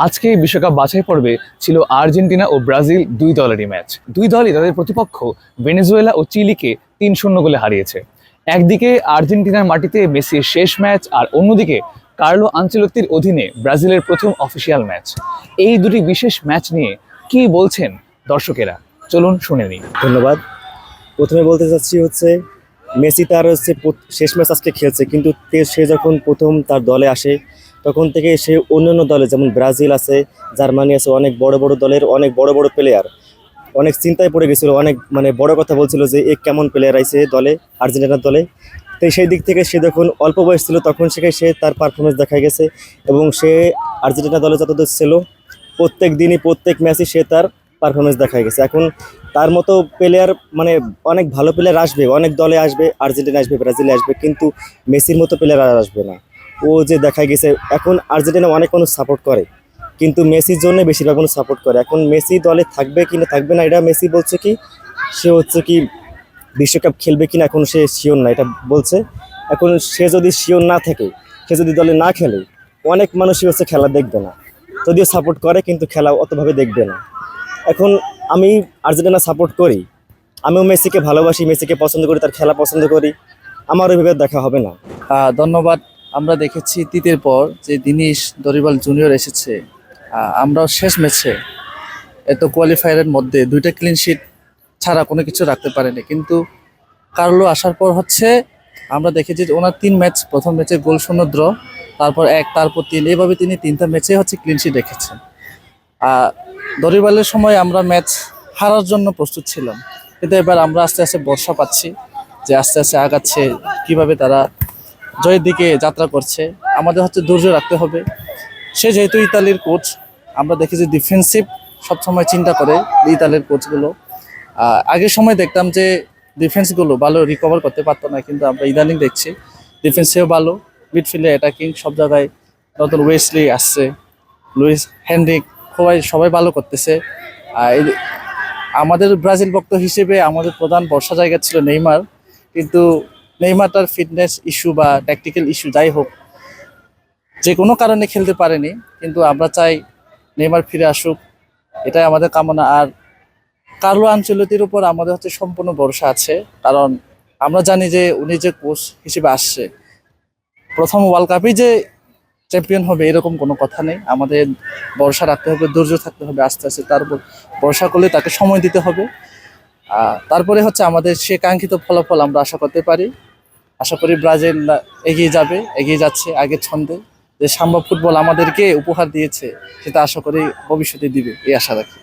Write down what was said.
আজকে বিশ্বকাপ বাছাই পর্বে ছিল আর্জেন্টিনা ও ব্রাজিল দুই দলেরই ম্যাচ। দুই দলই তাদের প্রতিপক্ষ ভেনেজুয়েলা ও চিলিকে ৩-০ গোলে হারিয়েছে। একদিকে আর্জেন্টিনার মাটিতে মেসির শেষ ম্যাচ, আর অন্যদিকে কার্লো আনচেলত্তির অধীনে ব্রাজিলের প্রথম অফিসিয়াল ম্যাচ। এই দুটি বিশেষ ম্যাচ নিয়ে কি বলছেন দর্শকেরা, চলুন শুনে নিই। ধন্যবাদ। প্রথমে বলতে চাচ্ছি মেসি তার শেষ ম্যাচ আজকে খেলছে, কিন্তু সে যখন প্রথম তার দলে আসে তখন থেকে সে অন্যান্য দলে যেমন ব্রাজিল আছে, জার্মানি আছে, অনেক বড় বড় দলের অনেক বড় বড় প্লেয়ার অনেক চিন্তায় পড়ে গেছিল, অনেক বড় কথা বলছিল যে এ কেমন প্লেয়ার আইছে দলে, আর্জেন্টিনার দলে। তো সেই দিক থেকে সে যখন অল্প বয়স ছিল তখন সে তার পারফরমেন্স দেখা গেছে, এবং সে আর্জেন্টিনা দলে যতদূর ছিল প্রত্যেক দিনই প্রত্যেক ম্যাচই সে তার পারফরমেন্স দেখা গেছে। এখন তার মতো প্লেয়ার অনেক ভালো প্লেয়ার আসবে, অনেক দলে আসবে, আর্জেন্টিনা আসবে, ব্রাজিলে আসবে, কিন্তু মেসির মতো প্লেয়ার আর আসবে না। ও যে দেখা গেছে এখন আর্জেন্টিনা অনেক মানুষ সাপোর্ট করে, কিন্তু মেসির জন্য বেশিরভাগ মানুষ সাপোর্ট করে। এখন মেসি দলে থাকবে কি না থাকবে না এটা মেসি বলছে কি, সে কি বিশ্বকাপ খেলবে কিনা এখন সে শিওর না, এটা বলছে। এখন সে যদি শিওর না থাকে, সে যদি দলে না খেলে, অনেক মানুষই খেলা দেখবে না, যদিও সাপোর্ট করে কিন্তু খেলা অতভাবে দেখবে না। এখন আমি আর্জেন্টিনা সাপোর্ট করি, আমিও মেসিকে ভালোবাসি, মেসিকে পছন্দ করি, তার খেলা পছন্দ করি, আমার ওইভাবে দেখা হবে না। ধন্যবাদ। আমরা দেখেছি তিতের পর যে দিনিশ দরিবাল জুনিয়র এসেছে, আমরাও শেষ ম্যাচে এত কোয়ালিফায়ারের মধ্যে দুইটা ক্লিন শিট ছাড়া কোনো কিছু রাখতে পারেনি, কিন্তু কার্লো আসার পর আমরা দেখেছি যে ওনার 3 ম্যাচ, প্রথম ম্যাচে গোল শূন্য ড্র, তারপর 1, তারপর 3, এইভাবে তিনি 3টা ম্যাচে ক্লিন শিট রেখেছেন। দরিবালের সময় আমরা ম্যাচ হারার জন্য প্রস্তুত ছিলাম, কিন্তু এবার আমরা আস্তে আস্তে ভরসা পাচ্ছি যে আস্তে আস্তে আগাচ্ছে, কিভাবে তারা জয়ের দিকে যাত্রা করছে। আমাদের ধৈর্য রাখতে হবে। সে যেহেতু ইতালির কোচ, আমরা দেখি যে ডিফেন্সিভ সবসময় চিন্তা করে ইতালির কোচগুলো। আগের সময় দেখতাম যে ডিফেন্সগুলো ভালো রিকভার করতে পারতো না, কিন্তু আমরা ইদানিং দেখছি ডিফেন্সেও ভালো, মিডফিল্ডে অ্যাটাকিং সব জায়গায় নতুন ওয়েসলি আসছে, লুইস হেনরিক, সবাই ভালো করতেছে। আমাদের ব্রাজিল ভক্ত হিসেবে আমাদের প্রধান ভরসা জায়গা ছিল নেইমার, কিন্তু নেইমারটার ফিটনেস ইস্যু বা ট্যাকটিক্যাল ইস্যু যাই হোক, যে কোনো কারণে খেলতে পারেনি, কিন্তু আমরা চাই নেইমার ফিরে আসুক, এটাই আমাদের কামনা। আর কার্লো আনচেলত্তির উপর আমাদের সম্পূর্ণ ভরসা আছে, কারণ আমরা জানি যে উনি যে কোচ হিসেবে আসছে, প্রথম ওয়ার্ল্ড কাপেই যে চ্যাম্পিয়ন হবে এরকম কোনো কথা নেই। আমাদের ভরসা রাখতে হবে, ধৈর্য থাকতে হবে, আস্তে আস্তে তার উপর ভরসা করলে তাকে সময় দিতে হবে। তারপরে আমাদের সে কাঙ্ক্ষিত ফলাফল আমরা আশা করতে পারি। আশা করি ব্রাজিল এগিয়ে যাচ্ছে আগের ছন্দে, যে সম্ভব ফুটবল আমাদেরকে উপহার দিয়েছে সেটা আশা করি ভবিষ্যতে দিবে, এই আশা রাখি।